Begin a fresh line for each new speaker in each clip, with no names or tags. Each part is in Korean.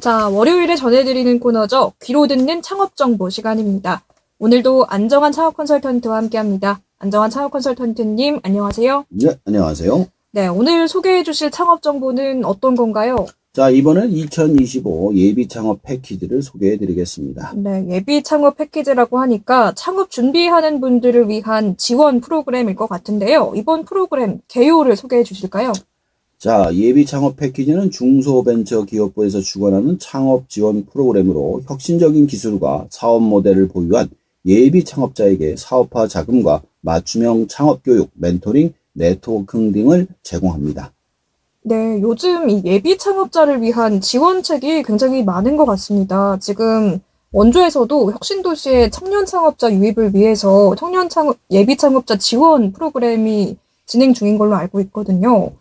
자, 월요일에 전해드리는 코너죠. 귀로 듣는 창업정보 시간입니다. 오늘도 안정환 창업 컨설턴트와 함께합니다. 안정환 창업 컨설턴트님, 안녕하세요.
네, 안녕하세요.
네, 오늘 소개해 주실 창업정보는 어떤 건가요?
자, 이번엔 2025 예비 창업 패키지를 소개해 드리겠습니다.
네, 예비 창업 패키지라고 하니까 창업 준비하는 분들을 위한 지원 프로그램일 것 같은데요. 이번 프로그램 개요를 소개해 주실까요?
자, 예비 창업 패키지는 중소벤처기업부에서 주관하는 창업 지원 프로그램으로 혁신적인 기술과 사업 모델을 보유한 예비 창업자에게 사업화 자금과 맞춤형 창업 교육, 멘토링, 네트워킹 등을 제공합니다.
네, 요즘 이 예비 창업자를 위한 지원책이 굉장히 많은 것 같습니다. 지금 원주에서도 혁신도시의 청년 창업자 유입을 위해서 예비 창업자 지원 프로그램이 진행 중인 걸로 알고 있거든요.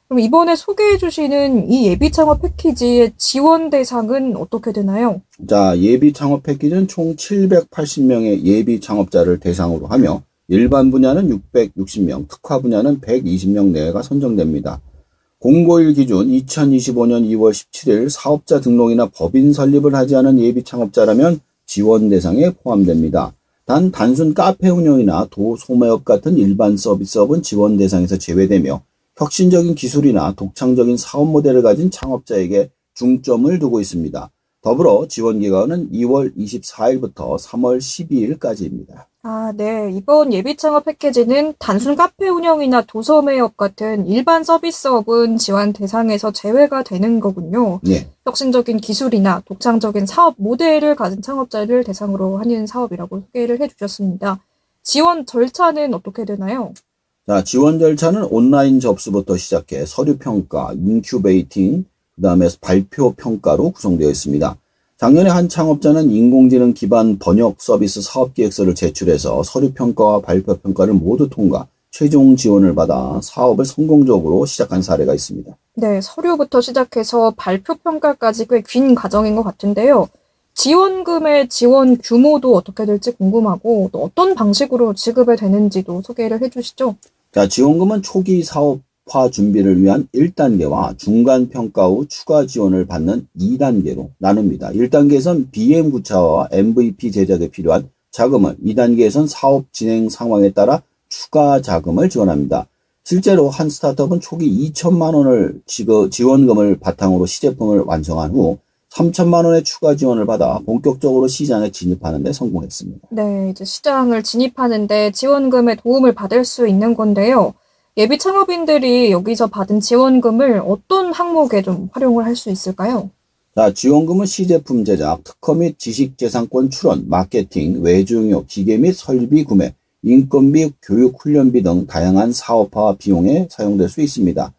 그럼 이번에 소개해 주시는 이 예비 창업 패키지의 지원 대상은 어떻게 되나요?
자, 예비 창업 패키지는 총 780명의 예비 창업자를 대상으로 하며 일반 분야는 660명, 특화 분야는 120명 내외가 선정됩니다. 공고일 기준 2025년 2월 17일 사업자 등록이나 법인 설립을 하지 않은 예비 창업자라면 지원 대상에 포함됩니다. 단 단순 카페 운영이나 도소매업 같은 일반 서비스업은 지원 대상에서 제외되며 혁신적인 기술이나 독창적인 사업 모델을 가진 창업자에게 중점을 두고 있습니다. 더불어 지원 기간은 2월 24일부터 3월 12일까지입니다.
아, 네. 이번 예비 창업 패키지는 단순 카페 운영이나 도소매업 같은 일반 서비스업은 지원 대상에서 제외가 되는 거군요.
네.
혁신적인 기술이나 독창적인 사업 모델을 가진 창업자를 대상으로 하는 사업이라고 소개를 해주셨습니다. 지원 절차는 어떻게 되나요?
자, 지원 절차는 온라인 접수부터 시작해 서류 평가, 인큐베이팅, 그다음에 발표 평가로 구성되어 있습니다. 작년에 한 창업자는 인공지능 기반 번역 서비스 사업 계획서를 제출해서 서류 평가와 발표 평가를 모두 통과, 최종 지원을 받아 사업을 성공적으로 시작한 사례가 있습니다.
네, 서류부터 시작해서 발표 평가까지 꽤 긴 과정인 것 같은데요. 지원금의 지원 규모도 어떻게 될지 궁금하고 또 어떤 방식으로 지급이 되는지도 소개를 해주시죠.
자, 지원금은 초기 사업화 준비를 위한 1단계와 중간 평가 후 추가 지원을 받는 2단계로 나눕니다. 1단계에선 BM 구차와 MVP 제작에 필요한 자금을, 2단계에선 사업 진행 상황에 따라 추가 자금을 지원합니다. 실제로 한 스타트업은 초기 2천만 원을 지원금을 바탕으로 시제품을 완성한 후 3천만 원의 추가 지원을 받아 본격적으로 시장에 진입하는 데 성공했습니다.
네, 이제 시장을 진입하는데 지원금의 도움을 받을 수 있는 건데요. 예비 창업인들이 여기서 받은 지원금을 어떤 항목에 좀 활용을 할 수 있을까요?
자, 지원금은 시제품 제작, 특허 및 지식재산권 출원, 마케팅, 외주용역, 기계 및 설비 구매, 인건비, 교육 훈련비 등 다양한 사업화 비용에 사용될 수 있습니다.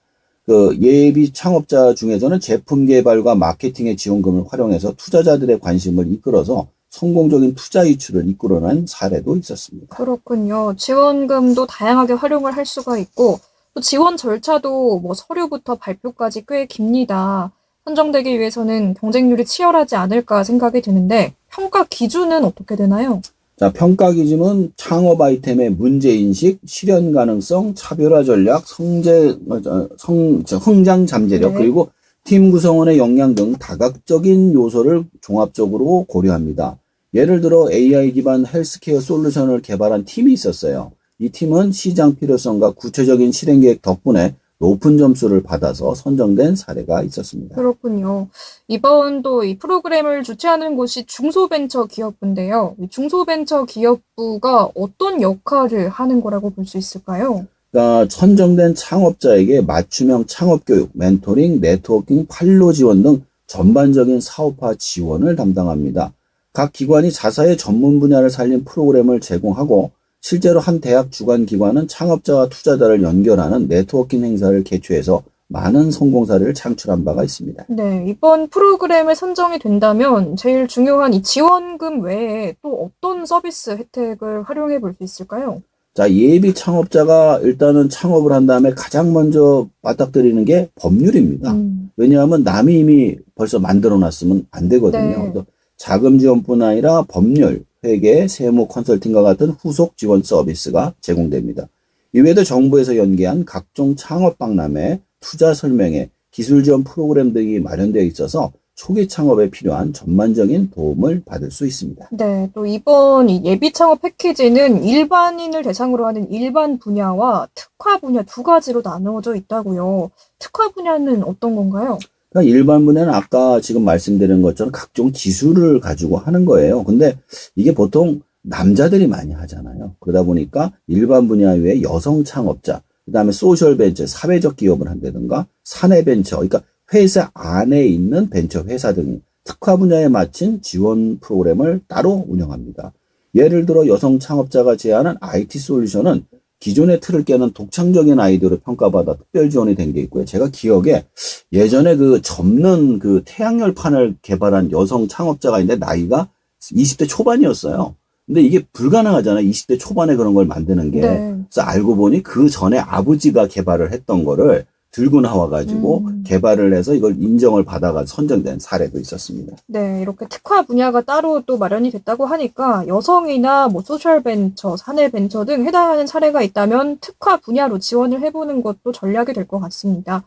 예비 창업자 중에서는 제품 개발과 마케팅의 지원금을 활용해서 투자자들의 관심을 이끌어서 성공적인 투자 유출을 이끌어낸 사례도 있었습니다.
그렇군요. 지원금도 다양하게 활용을 할 수가 있고 또 지원 절차도 서류부터 발표까지 꽤 깁니다. 선정되기 위해서는 경쟁률이 치열하지 않을까 생각이 드는데 평가 기준은 어떻게 되나요?
자, 평가 기준은 창업 아이템의 문제인식, 실현 가능성, 차별화 전략, 성장 잠재력,
네.
그리고 팀 구성원의 역량 등 다각적인 요소를 종합적으로 고려합니다. 예를 들어 AI 기반 헬스케어 솔루션을 개발한 팀이 있었어요. 이 팀은 시장 필요성과 구체적인 실행 계획 덕분에 높은 점수를 받아서 선정된 사례가 있었습니다.
그렇군요. 이번도 이 프로그램을 주최하는 곳이 중소벤처기업부인데요. 이 중소벤처기업부가 어떤 역할을 하는 거라고 볼 수 있을까요?
그러니까 선정된 창업자에게 맞춤형 창업교육, 멘토링, 네트워킹, 판로 지원 등 전반적인 사업화 지원을 담당합니다. 각 기관이 자사의 전문 분야를 살린 프로그램을 제공하고 실제로 한 대학 주관 기관은 창업자와 투자자를 연결하는 네트워킹 행사를 개최해서 많은 성공 사례를 창출한 바가 있습니다.
네, 이번 프로그램에 선정이 된다면 제일 중요한 이 지원금 외에 또 어떤 서비스 혜택을 활용해 볼 수 있을까요?
자, 예비 창업자가 일단은 창업을 한 다음에 가장 먼저 맞닥뜨리는 게 법률입니다. 왜냐하면 남이 이미 벌써 만들어 놨으면 안 되거든요.
네.
그래서 자금 지원뿐 아니라 법률, 회계, 세무 컨설팅과 같은 후속 지원 서비스가 제공됩니다. 이외에도 정부에서 연계한 각종 창업 박람회, 투자 설명회, 기술 지원 프로그램 등이 마련되어 있어서 초기 창업에 필요한 전반적인 도움을 받을 수 있습니다.
네, 또 이번 이 예비 창업 패키지는 일반인을 대상으로 하는 일반 분야와 특화 분야 두 가지로 나누어져 있다고요. 특화 분야는 어떤 건가요?
그러니까 일반 분야는 아까 지금 말씀드린 것처럼 각종 기술을 가지고 하는 거예요. 근데 이게 보통 남자들이 많이 하잖아요. 그러다 보니까 일반 분야 외에 여성 창업자, 그다음에 소셜 벤처, 사회적 기업을 한다든가 사내 벤처, 그러니까 회사 안에 있는 벤처 회사 등 특화 분야에 맞춘 지원 프로그램을 따로 운영합니다. 예를 들어 여성 창업자가 제안한 IT 솔루션은 기존의 틀을 깨는 독창적인 아이디어로 평가받아 특별 지원이 된 게 있고요. 제가 기억에 예전에 그 접는 그 태양열판을 개발한 여성 창업자가 있는데 나이가 20대 초반이었어요. 근데 이게 불가능하잖아요. 20대 초반에 그런 걸 만드는 게.
네.
그래서 알고 보니 그 전에 아버지가 개발을 했던 거를 들고 나와가지고 개발을 해서 이걸 인정을 받아가 선정된 사례도 있었습니다.
네, 이렇게 특화 분야가 따로 또 마련이 됐다고 하니까 여성이나 뭐 소셜 벤처, 사내 벤처 등 해당하는 사례가 있다면 특화 분야로 지원을 해보는 것도 전략이 될 것 같습니다.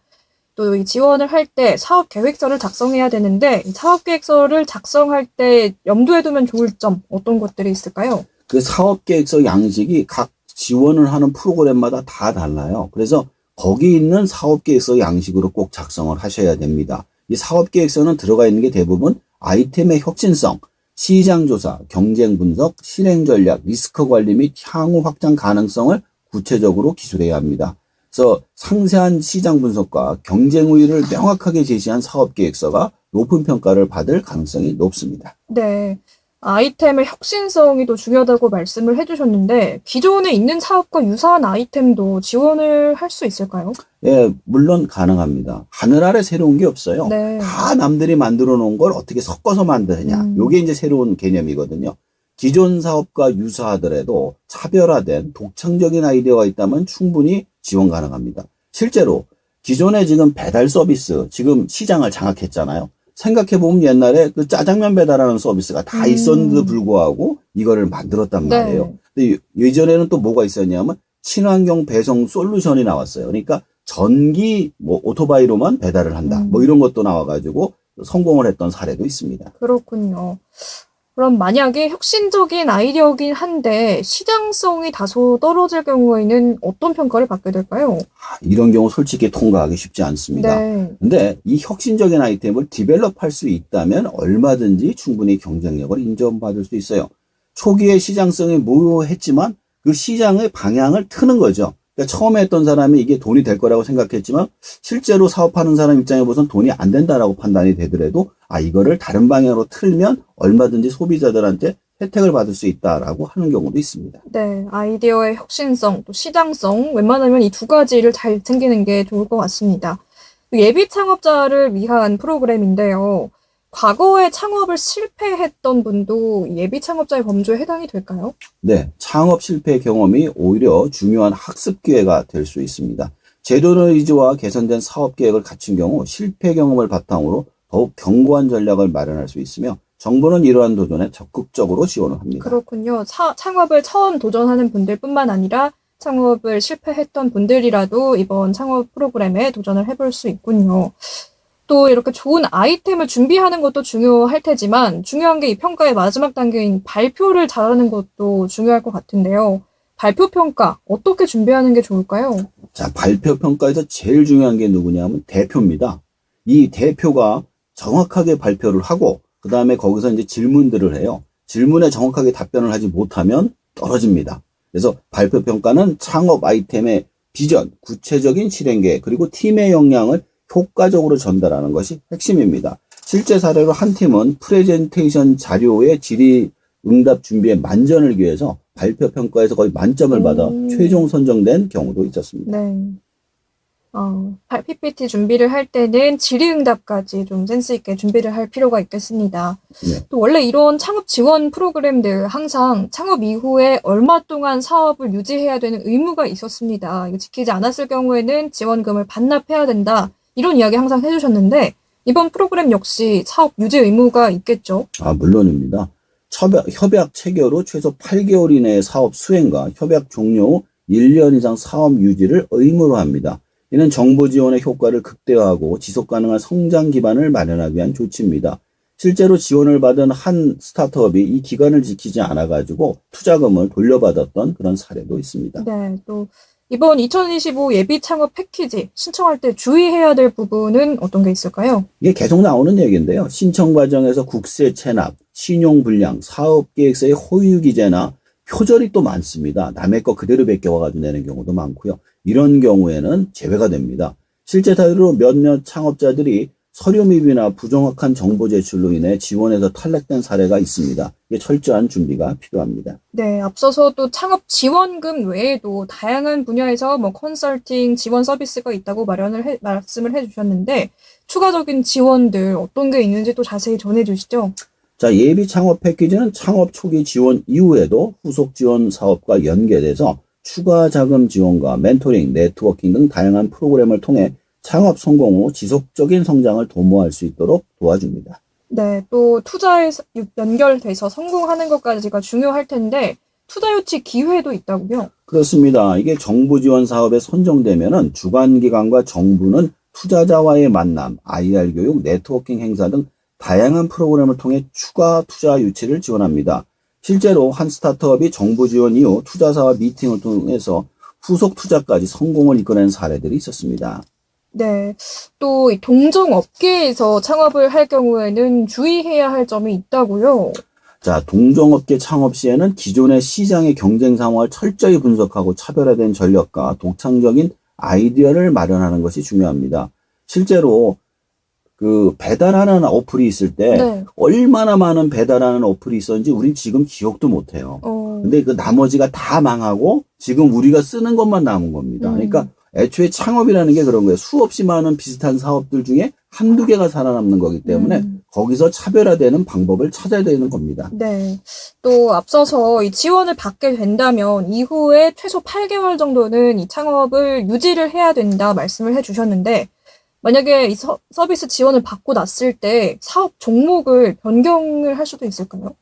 또 이 지원을 할 때 사업 계획서를 작성해야 되는데 이 사업 계획서를 작성할 때 염두에 두면 좋을 점 어떤 것들이 있을까요?
그 사업 계획서 양식이 각 지원을 하는 프로그램마다 다 달라요. 그래서 거기 있는 사업 계획서 양식으로 꼭 작성을 하셔야 됩니다. 이 사업 계획서는 들어가 있는 게 대부분 아이템의 혁신성, 시장 조사, 경쟁 분석, 실행 전략, 리스크 관리 및 향후 확장 가능성을 구체적으로 기술해야 합니다. 그래서 상세한 시장 분석과 경쟁 우위를 명확하게 제시한 사업 계획서가 높은 평가를 받을 가능성이 높습니다.
네. 아이템의 혁신성이 또 중요하다고 말씀을 해주셨는데 기존에 있는 사업과 유사한 아이템도 지원을 할 수 있을까요?
예, 물론 가능합니다. 하늘 아래 새로운 게 없어요.
네.
다 남들이 만들어 놓은 걸 어떻게 섞어서 만드느냐. 요게 이제 새로운 개념이거든요. 기존 사업과 유사하더라도 차별화된 독창적인 아이디어가 있다면 충분히 지원 가능합니다. 실제로 기존에 지금 배달 서비스, 지금 시장을 장악했잖아요. 생각해보면 옛날에 그 짜장면 배달하는 서비스가 다 있었는데도 불구하고 이거를 만들었단 말이에요.
네.
근데 예전에는 또 뭐가 있었냐면 친환경 배송 솔루션이 나왔어요. 그러니까 전기 뭐 오토바이로만 배달을 한다. 뭐 이런 것도 나와가지고 성공을 했던 사례도 있습니다.
그렇군요. 그럼 만약에 혁신적인 아이디어긴 한데 시장성이 다소 떨어질 경우에는 어떤 평가를 받게 될까요?
이런 경우 솔직히 통과하기 쉽지 않습니다.
네.
근데 이 혁신적인 아이템을 디벨롭할 수 있다면 얼마든지 충분히 경쟁력을 인정받을 수 있어요. 초기에 시장성이 모호했지만 그 시장의 방향을 트는 거죠. 그러니까 처음에 했던 사람이 이게 돈이 될 거라고 생각했지만 실제로 사업하는 사람 입장에 보선 돈이 안 된다라고 판단이 되더라도 이거를 다른 방향으로 틀면 얼마든지 소비자들한테 혜택을 받을 수 있다라고 하는 경우도 있습니다.
네, 아이디어의 혁신성, 또 시장성, 웬만하면 이 두 가지를 잘 챙기는 게 좋을 것 같습니다. 예비 창업자를 위한 프로그램인데요. 과거에 창업을 실패했던 분도 예비 창업자의 범주에 해당이 될까요?
네, 창업 실패 경험이 오히려 중요한 학습 기회가 될 수 있습니다. 제도 의지와 개선된 사업 계획을 갖춘 경우 실패 경험을 바탕으로 더욱 견고한 전략을 마련할 수 있으며 정부는 이러한 도전에 적극적으로 지원을 합니다.
그렇군요. 창업을 처음 도전하는 분들뿐만 아니라 창업을 실패했던 분들이라도 이번 창업 프로그램에 도전을 해볼 수 있군요. 또 이렇게 좋은 아이템을 준비하는 것도 중요할 테지만 중요한 게 이 평가의 마지막 단계인 발표를 잘하는 것도 중요할 것 같은데요. 발표 평가 어떻게 준비하는 게 좋을까요?
자, 발표 평가에서 제일 중요한 게 누구냐면 대표입니다. 이 대표가 정확하게 발표를 하고 그 다음에 거기서 이제 질문들을 해요. 질문에 정확하게 답변을 하지 못하면 떨어집니다. 그래서 발표 평가는 창업 아이템의 비전, 구체적인 실행 계획, 그리고 팀의 역량을 효과적으로 전달하는 것이 핵심입니다. 실제 사례로 한 팀은 프레젠테이션 자료의 질의 응답 준비에 만전을 기해서 발표 평가에서 거의 만점을 받아 최종 선정된 경우도 있었습니다.
네. PPT 준비를 할 때는 질의응답까지 좀 센스 있게 준비를 할 필요가 있겠습니다.
네.
또 원래 이런 창업 지원 프로그램들 항상 창업 이후에 얼마 동안 사업을 유지해야 되는 의무가 있었습니다. 이거 지키지 않았을 경우에는 지원금을 반납해야 된다. 이런 이야기 항상 해주셨는데 이번 프로그램 역시 사업 유지 의무가 있겠죠?
물론입니다. 협약 체결 후 최소 8개월 이내의 사업 수행과 협약 종료 후 1년 이상 사업 유지를 의무로 합니다. 이는 정부 지원의 효과를 극대화하고 지속 가능한 성장 기반을 마련하기 위한 조치입니다. 실제로 지원을 받은 한 스타트업이 이 기간을 지키지 않아가지고 투자금을 돌려받았던 그런 사례도 있습니다.
네, 또 이번 2025 예비 창업 패키지 신청할 때 주의해야 될 부분은 어떤 게 있을까요?
이게 계속 나오는 얘기인데요. 신청 과정에서 국세 체납, 신용 불량, 사업 계획서의 호유 기재나 표절이 또 많습니다. 남의 거 그대로 베껴와가지고 내는 경우도 많고요. 이런 경우에는 제외가 됩니다. 실제 사례로 몇몇 창업자들이 서류 미비나 부정확한 정보 제출로 인해 지원에서 탈락된 사례가 있습니다. 이게 철저한 준비가 필요합니다.
네, 앞서서 또 창업 지원금 외에도 다양한 분야에서 컨설팅 지원 서비스가 있다고 말씀을 해주셨는데 추가적인 지원들 어떤 게 있는지 또 자세히 전해주시죠.
자, 예비 창업 패키지는 창업 초기 지원 이후에도 후속 지원 사업과 연계돼서 추가 자금 지원과 멘토링, 네트워킹 등 다양한 프로그램을 통해 창업 성공 후 지속적인 성장을 도모할 수 있도록 도와줍니다.
네, 또 투자에 연결돼서 성공하는 것까지가 중요할 텐데 투자 유치 기회도 있다고요?
그렇습니다. 이게 정부 지원 사업에 선정되면은 주관기관과 정부는 투자자와의 만남, IR 교육, 네트워킹 행사 등 다양한 프로그램을 통해 추가 투자 유치를 지원합니다. 실제로 한 스타트업이 정부 지원 이후 투자사와 미팅을 통해서 후속 투자까지 성공을 이끌어낸 사례들이 있었습니다.
네, 또 이 동종업계에서 창업을 할 경우에는 주의해야 할 점이 있다고요?
자, 동종업계 창업 시에는 기존의 시장의 경쟁 상황을 철저히 분석하고 차별화된 전략과 독창적인 아이디어를 마련하는 것이 중요합니다. 실제로 그 배달하는 어플이 있을 때
네.
얼마나 많은 배달하는 어플이 있었는지 우린 지금 기억도 못 해요. 근데 그 나머지가 다 망하고 지금 우리가 쓰는 것만 남은 겁니다. 그러니까 애초에 창업이라는 게 그런 거예요. 수없이 많은 비슷한 사업들 중에 한두 개가 살아남는 거기 때문에 거기서 차별화되는 방법을 찾아야 되는 겁니다.
네. 또 앞서서 이 지원을 받게 된다면 이후에 최소 8개월 정도는 이 창업을 유지를 해야 된다 말씀을 해주셨는데 만약에 이 서비스 지원을 받고 났을 때 사업 종목을 변경을 할 수도 있을까요?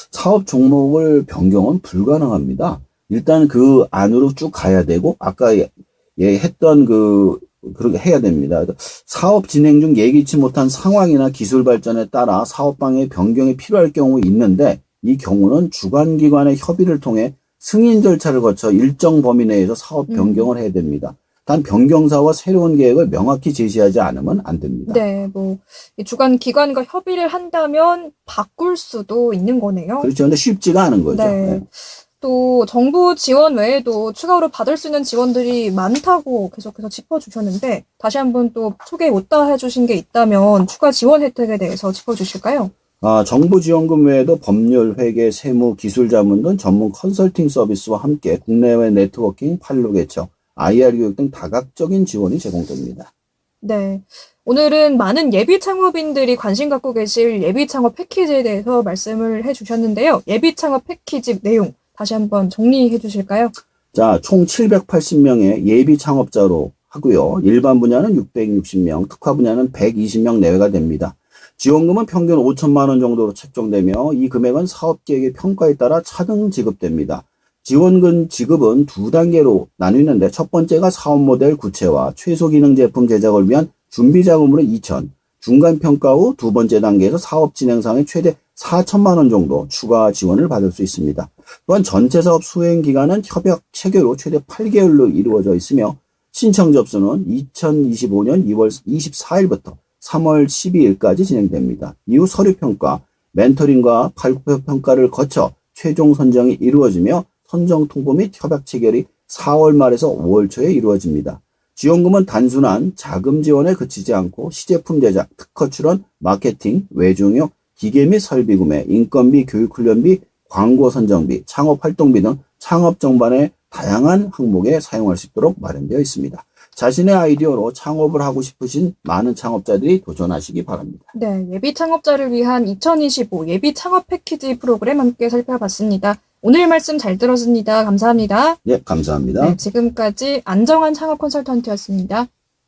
사업 종목을 변경은 불가능합니다. 일단 그 안으로 쭉 가야 되고 아까 했던 그렇게 해야 됩니다. 사업 진행 중 예기치 못한 상황이나 기술 발전에 따라 사업 방향의 변경이 필요할 경우 있는데 이 경우는 주관기관의 협의를 통해 승인 절차를 거쳐 일정 범위 내에서 사업 변경을 해야 됩니다. 단 변경사와 새로운 계획을 명확히 제시하지 않으면 안 됩니다.
네, 이 주관 기관과 협의를 한다면 바꿀 수도 있는 거네요.
그렇죠. 근데 쉽지가 않은 거죠.
네.
네.
또 정부 지원 외에도 추가로 받을 수 있는 지원들이 많다고 계속해서 짚어주셨는데 다시 한번 또 소개 못다 해주신 게 있다면 추가 지원 혜택에 대해서 짚어주실까요?
정부 지원금 외에도 법률, 회계, 세무, 기술 자문 등 전문 컨설팅 서비스와 함께 국내외 네트워킹, 판로 개척, IR 교육 등 다각적인 지원이 제공됩니다.
네. 오늘은 많은 예비 창업인들이 관심 갖고 계실 예비 창업 패키지에 대해서 말씀을 해주셨는데요. 예비 창업 패키지 내용 다시 한번 정리해 주실까요?
자, 총 780명의 예비 창업자로 하고요. 일반 분야는 660명, 특화 분야는 120명 내외가 됩니다. 지원금은 평균 5천만 원 정도로 책정되며 이 금액은 사업계획의 평가에 따라 차등 지급됩니다. 지원금 지급은 두 단계로 나뉘는데 첫 번째가 사업 모델 구체화, 최소 기능 제품 제작을 위한 준비 자금으로 2천, 중간 평가 후 두 번째 단계에서 사업 진행상에 최대 4천만 원 정도 추가 지원을 받을 수 있습니다. 또한 전체 사업 수행 기간은 협약 체결 후 최대 8개월로 이루어져 있으며 신청 접수는 2025년 2월 24일부터 3월 12일까지 진행됩니다. 이후 서류 평가, 멘토링과 발표 평가를 거쳐 최종 선정이 이루어지며 선정 통보 및 협약 체결이 4월 말에서 5월 초에 이루어집니다. 지원금은 단순한 자금 지원에 그치지 않고 시제품 제작, 특허 출원, 마케팅, 외주용, 기계 및 설비 구매, 인건비, 교육훈련비, 광고 선정비, 창업 활동비 등 창업 정반의 다양한 항목에 사용할 수 있도록 마련되어 있습니다. 자신의 아이디어로 창업을 하고 싶으신 많은 창업자들이 도전하시기 바랍니다.
네, 예비 창업자를 위한 2025 예비 창업 패키지 프로그램 함께 살펴봤습니다. 오늘 말씀 잘 들었습니다. 감사합니다.
네, 감사합니다.
네, 지금까지 안정환 창업 컨설턴트였습니다.